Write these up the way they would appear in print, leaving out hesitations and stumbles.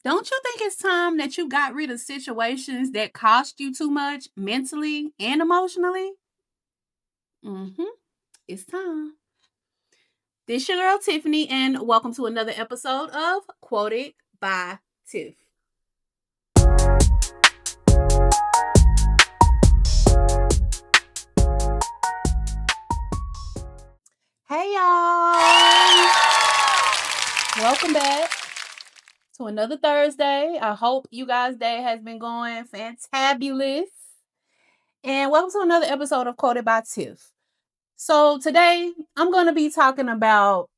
Don't you think it's time that you got rid of situations that cost you too much mentally and emotionally? Mm-hmm. It's time. This your girl Tiffany, and welcome to another episode of Quoted by Tiff. Hey y'all! Welcome back to another Thursday. I hope you guys' day has been going fantabulous. And welcome to another episode of Quoted by Tiff. So today I'm going to be talking about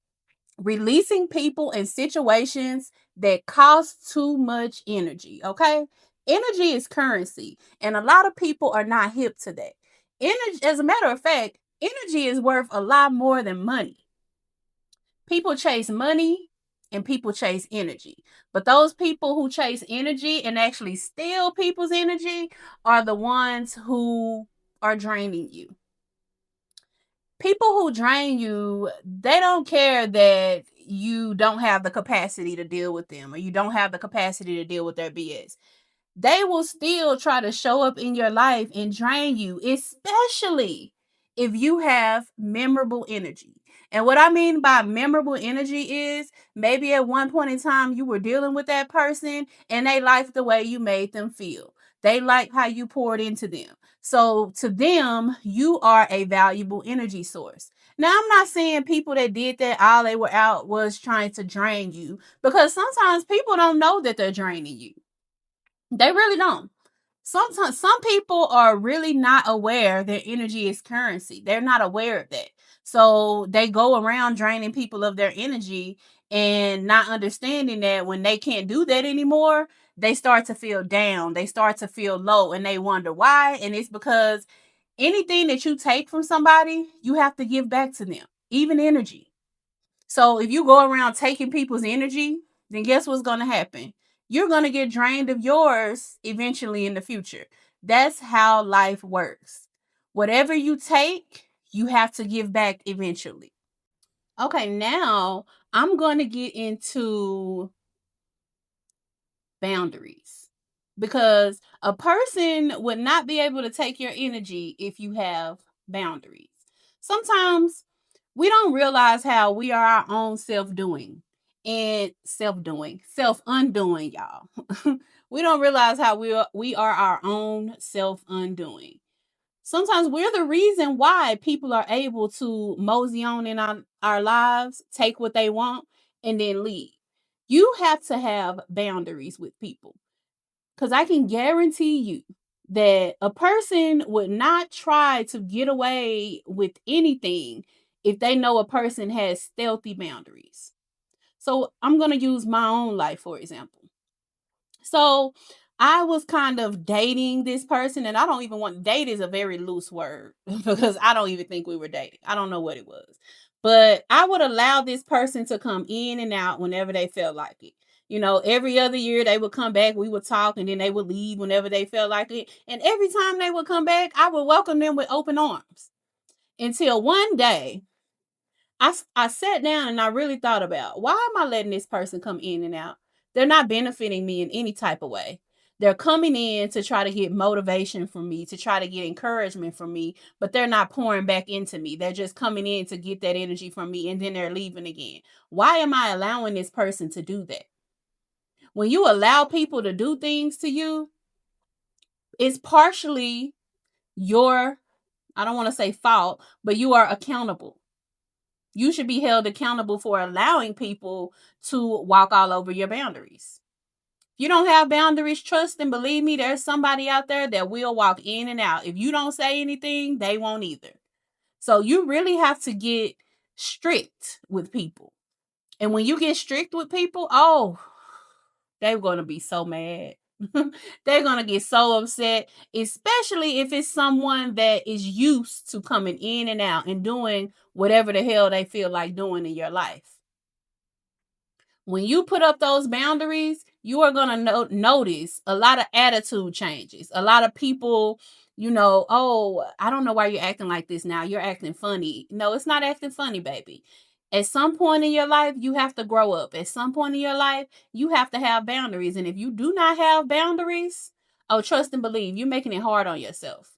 releasing people and situations that cost too much energy. Okay. Energy is currency, and a lot of people are not hip to that. Energy, as a matter of fact, energy is worth a lot more than money. People chase money and people chase energy. But those people who chase energy and actually steal people's energy are the ones who are draining you. People who drain you, they don't care that you don't have the capacity to deal with them or you don't have the capacity to deal with their BS. They will still try to show up in your life and drain you, especially if you have memorable energy. And what I mean by memorable energy is maybe at one point in time you were dealing with that person and they liked the way you made them feel. They like how you poured into them. So to them, you are a valuable energy source. Now, I'm not saying people that did that, all they were out was trying to drain you, because sometimes people don't know that they're draining you. They really don't. Sometimes some people are really not aware that energy is currency. They're not aware of that. So they go around draining people of their energy and not understanding that when they can't do that anymore, they start to feel down. They start to feel low and they wonder why. And it's because anything that you take from somebody, you have to give back to them, even energy. So if you go around taking people's energy, then guess what's going to happen? You're going to get drained of yours eventually in the future. That's how life works. Whatever you take, you have to give back eventually. Okay, now I'm going to get into boundaries, because a person would not be able to take your energy if you have boundaries. Sometimes we don't realize how we are our own self undoing, y'all. We don't realize how we are our own self undoing. Sometimes we're the reason why people are able to mosey on in our lives, take what they want, and then leave. You have to have boundaries with people, because I can guarantee you that a person would not try to get away with anything if they know a person has stealthy boundaries. So I'm going to use my own life, for example. So I was kind of dating this person, and I don't even want date is a very loose word because I don't even think we were dating. I don't know what it was. But I would allow this person to come in and out whenever they felt like it. Every other year they would come back, we would talk, and then they would leave whenever they felt like it. And every time they would come back, I would welcome them with open arms. Until one day, I sat down and I really thought about, why am I letting this person come in and out? They're not benefiting me in any type of way. They're coming in to try to get motivation from me, to try to get encouragement from me, but they're not pouring back into me. They're just coming in to get that energy from me and then they're leaving again. Why am I allowing this person to do that? When you allow people to do things to you, it's partially your, I don't want to say fault, but you are accountable. You should be held accountable for allowing people to walk all over your boundaries. If you don't have boundaries, trust and believe me, there's somebody out there that will walk in and out. If you don't say anything, they won't either. So you really have to get strict with people. And when you get strict with people, oh, they're going to be so mad. They're going to get so upset, especially if it's someone that is used to coming in and out and doing whatever the hell they feel like doing in your life. When you put up those boundaries, you are going to notice a lot of attitude changes. A lot of people, oh, I don't know why you're acting like this now. You're acting funny. No, it's not acting funny, baby. At some point in your life, you have to grow up. At some point in your life, you have to have boundaries. And if you do not have boundaries, oh, trust and believe, you're making it hard on yourself.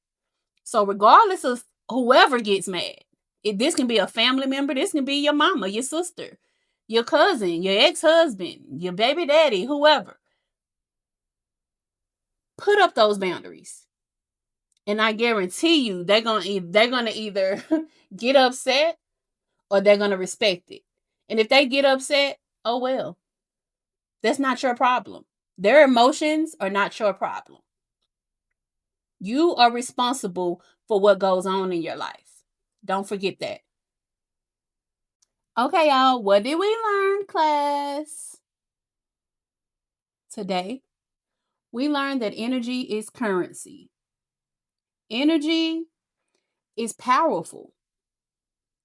So regardless of whoever gets mad, this can be a family member, this can be your mama, your sister, your cousin, your ex-husband, your baby daddy, whoever. Put up those boundaries. And I guarantee you they're gonna either get upset or they're gonna respect it. And if they get upset, oh well. That's not your problem. Their emotions are not your problem. You are responsible for what goes on in your life. Don't forget that. Okay, y'all, what did we learn, class? Today, we learned that energy is currency. Energy is powerful.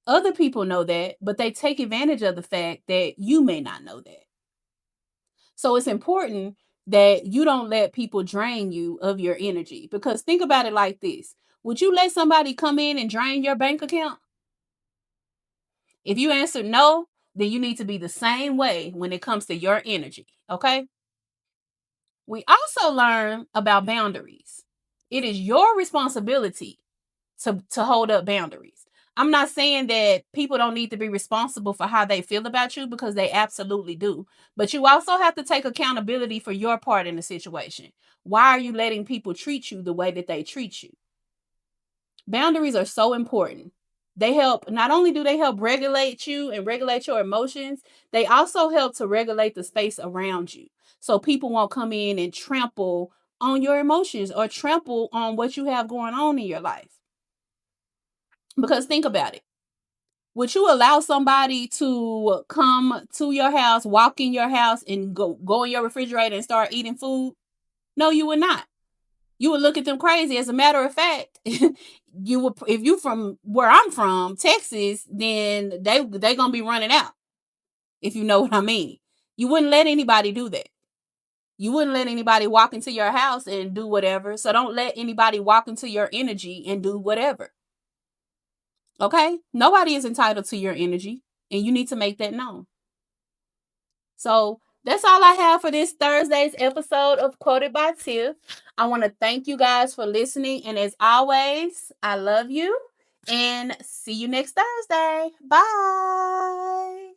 Other people know that, but they take advantage of the fact that you may not know that. So it's important that you don't let people drain you of your energy. Because think about it like this. Would you let somebody come in and drain your bank account? If you answer no, then you need to be the same way when it comes to your energy. Okay. We also learn about boundaries. It is your responsibility to hold up boundaries. I'm not saying that people don't need to be responsible for how they feel about you, because they absolutely do. But you also have to take accountability for your part in the situation. Why are you letting people treat you the way that they treat you? Boundaries are so important. They help, not only do they help regulate you and regulate your emotions, they also help to regulate the space around you. So people won't come in and trample on your emotions or trample on what you have going on in your life. Because think about it. Would you allow somebody to come to your house, walk in your house, and go in your refrigerator and start eating food? No, you would not. You would look at them crazy. As a matter of fact, you would, if you from where I'm from, Texas, then they gonna be running out. If you know what I mean. You wouldn't let anybody do that. You wouldn't let anybody walk into your house and do whatever. So don't let anybody walk into your energy and do whatever. Okay? Nobody is entitled to your energy, and you need to make that known. So that's all I have for this Thursday's episode of Quoted by Tiff. I want to thank you guys for listening. And as always, I love you and see you next Thursday. Bye.